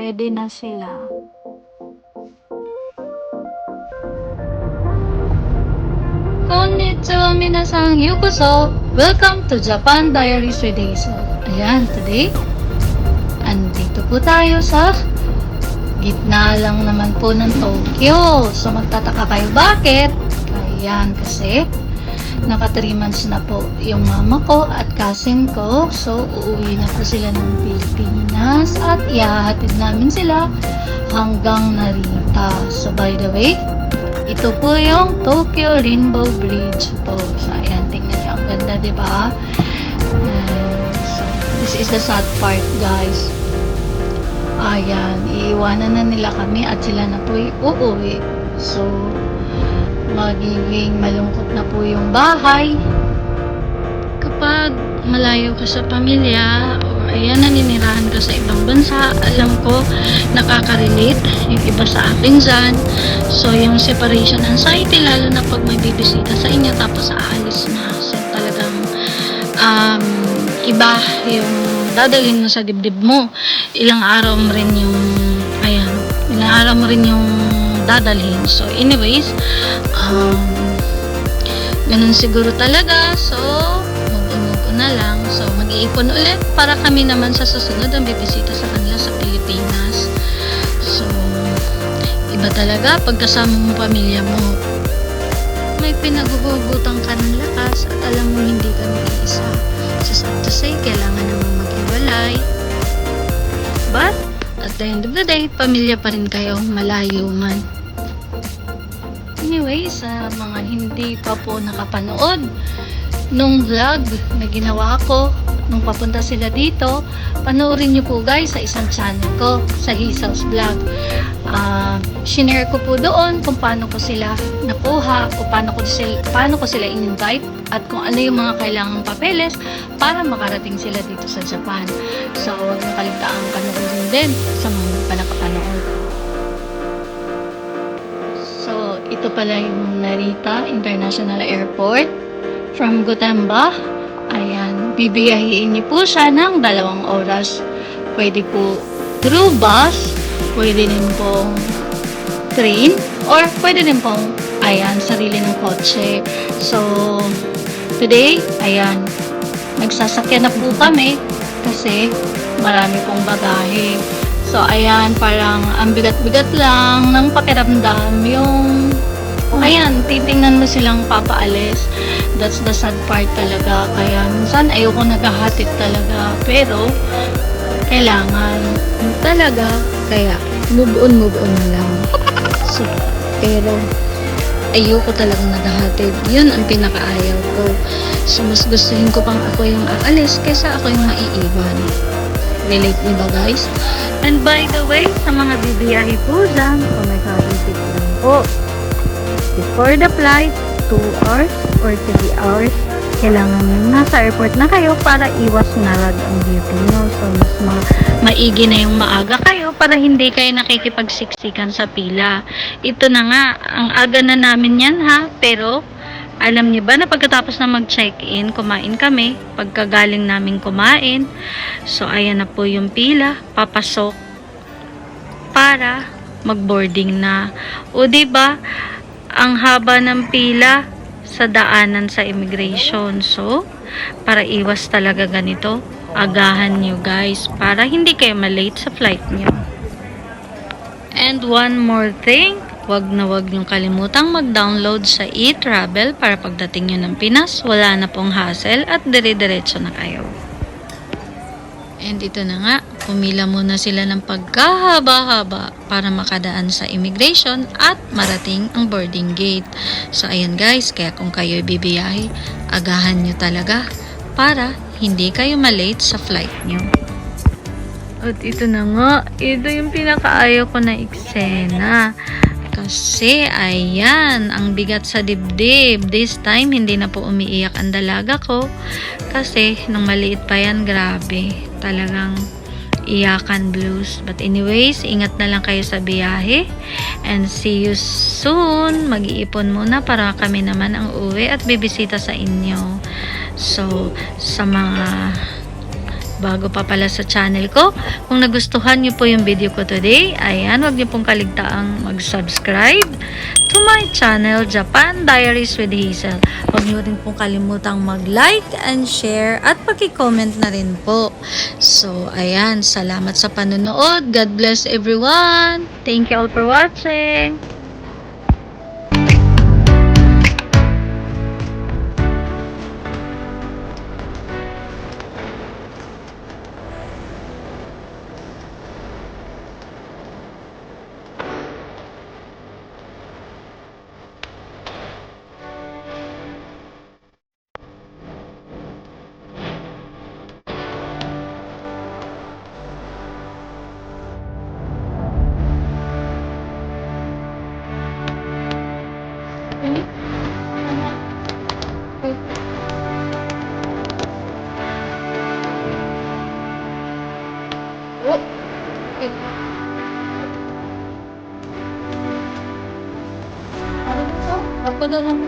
ready na sila. Konnichiwa minasan, yokoso! Welcome to Japan Diaries with Hazel. Ayan, today, andito po tayo sa gitna lang naman po ng Tokyo. So, magtataka kayo bakit? Ayan, kasi naka 3 months na po yung mama ko at cousin ko. So, uuwi na po sila ng Pilipinas at ihahatid namin sila hanggang Narita. So, by the way, ito po yung Tokyo Rainbow Bridge po. So, ayan, tingnan niyo. Ang ganda, diba? So, this is the sad part, guys. Ayan, iiwanan na nila kami at sila na po uuwi. So, magiging malungkot na po yung bahay. Kapag malayo ka sa pamilya o ayan, naninirahan ka sa ibang bansa, alam ko, nakaka-relate yung iba sa atin dyan. So, yung separation anxiety, lalo na pag may bibisita sa inyo tapos aalis na. So, talagang iba yung dadalhin mo sa dibdib mo. Ilang araw mo rin yung dadalhin. So, anyways, ganun siguro talaga. So, mag-umugo na lang. So, mag-iipon ulit para kami naman sa susunod ang bibisita sa kanila sa Pilipinas. So, iba talaga pagkasama mo pamilya mo. May pinaguhugutan ka ng lakas at alam mo hindi ka nag-iisa. So, sad to say, kailangan naman maghiwalay. But, at the end of the day, pamilya pa rin kayo, malayo man. Anyway, sa mga hindi pa po nakapanood nung vlog na ginawa ko nung papunta sila dito, panoorin nyo po guys sa isang channel ko, sa Hazel's Vlog. Shinare ko po doon kung paano ko sila nakuha o paano ko sila in-invite at kung ano yung mga kailangang papeles para makarating sila dito sa Japan. So, huwag nyo kaligtaan panoorin din sa mga pa nakapanood. So, ito pala yung Narita International Airport from Gotemba. Ayan, bibiyahiin niyo po siya ng 2 oras. Pwede po through bus, pwede din pong train, or pwede din pong, ayan, sarili ng kotse. So, today, ayan, nagsasakyan na po kami kasi marami pong bagahe. So, ayan, parang ang bigat-bigat lang ng pakiramdam yung, ayan, titingnan mo silang papaalis. That's the sad part talaga. Kaya, minsan ayoko naghahatid talaga. Pero, kailangan talaga. Kaya, move on na lang. So, pero, ayoko talagang naghahatid. Yun ang pinakaayaw ko. So, mas gustuhin ko pang ako yung aalis kaysa ako yung maiiwan. Relate niyo ba guys? And by the way, sa mga bibiyahe po dyan, kung may kabisip lang po, before the flight, 2 hours or 3 hours, kailangan nasa airport na kayo para iwas narag ang duty nyo. So, mas maigi na yung maaga kayo para hindi kayo nakikipagsiksikan sa pila. Ito na nga, ang aga na namin yan ha, pero alam niyo ba na pagkatapos na mag-check-in, kumain kami, pagkagaling namin kumain, so ayan na po yung pila, papasok para mag-boarding na. O diba, ang haba ng pila sa daanan sa immigration. So, para iwas talaga ganito, agahan nyo guys, para hindi kayo malate sa flight nyo. And one more thing, wag niyong kalimutang mag-download sa e-travel para pagdating nyo ng Pinas, wala na pong hassle at dire-diretso na kayo. And ito na nga, pumila muna sila ng pagkahaba-haba para makadaan sa immigration at marating ang boarding gate. So ayan guys, kaya kung kayo bibiyahe, agahan nyo talaga para hindi kayo malate sa flight nyo. At ito na nga, ito yung pinakaayaw ko na eksena. Kasi, ayan, ang bigat sa dibdib. This time, hindi na po umiiyak ang dalaga ko. Kasi, nung maliit pa yan, grabe. Talagang iyakan blues. But anyways, ingat na lang kayo sa biyahe. And see you soon. Mag-iipon muna para kami naman ang uwi at bibisita sa inyo. So, sa mga bago pa pala sa channel ko. Kung nagustuhan niyo po yung video ko today, ayan, huwag niyo pong kaligtaang mag-subscribe to my channel, Japan Diaries with Hazel. Huwag niyo rin pong kalimutang mag-like and share at paki-comment na rin po. So, ayan, salamat sa panonood. God bless everyone. Thank you all for watching. Ako na lang